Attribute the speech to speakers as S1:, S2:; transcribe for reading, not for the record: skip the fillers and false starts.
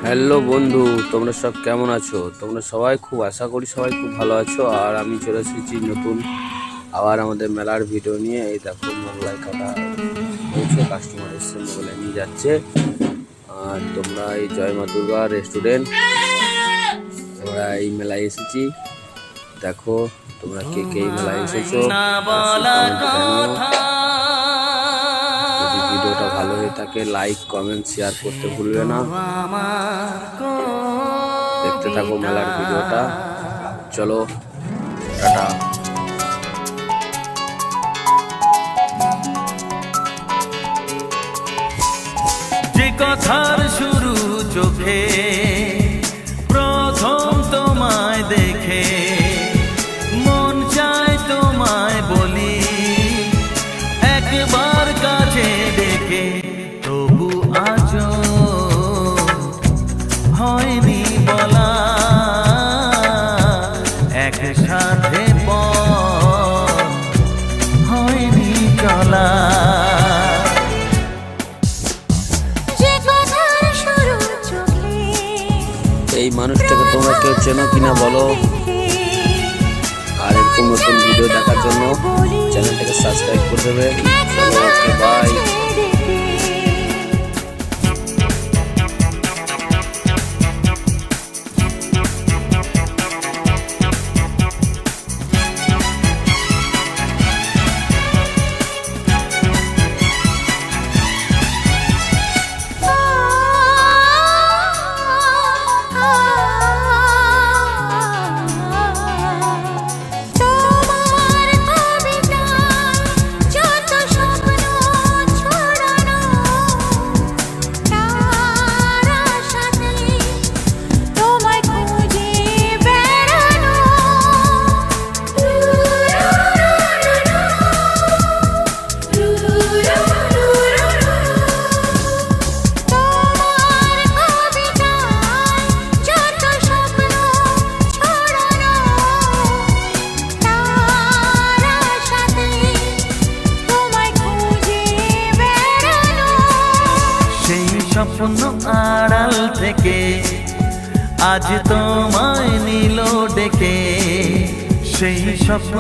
S1: Hello বন্ধু, তোমরা সব কেমন আছো? তোমরা সবাই খুব আশা করি সবাই খুব ভালো আছো। আর আমি চলে এসেছি নতুন আবার আমাদের মেলার ভিডিও নিয়ে। এই দেখো মোগলাই কাটা হয়েছে, কাস্টমার এসে মোগলাই নিয়ে যাচ্ছে। আর তোমরা এই জয় মা দুর্গা রেস্টুরেন্ট, আমরা এই মেলায় এসেছি। দেখো তোমরা কে কে এই মেলায় এসেছো, যদি ভিডিওটা ভালো হয়ে থাকে লাইক কমেন্ট শেয়ার করতে ভুলবে না। দেখতে থাকো মেলার ভিডিওটা। চলো টাটা।
S2: যে কথার শুরু চোখে প্রথম তোমায় দেখে, মন চায় তোমায় বলি একবার কাছে ডেকে, তবু আজও হয়নি বলা একসাথে হয়নি চলা।
S1: এই মানুষটাকে তোমরা কেউ চেনো কিনা বলো। আর এরকম নতুন ভিডিও দেখার জন্য চ্যানেলটাকে সাবস্ক্রাইব করে দেবে। চলো, ওকে, বাই।
S2: স্বপ্ন আড়াল থেকে আজ তোমায় নিল ডেকে, সেই স্বপ্ন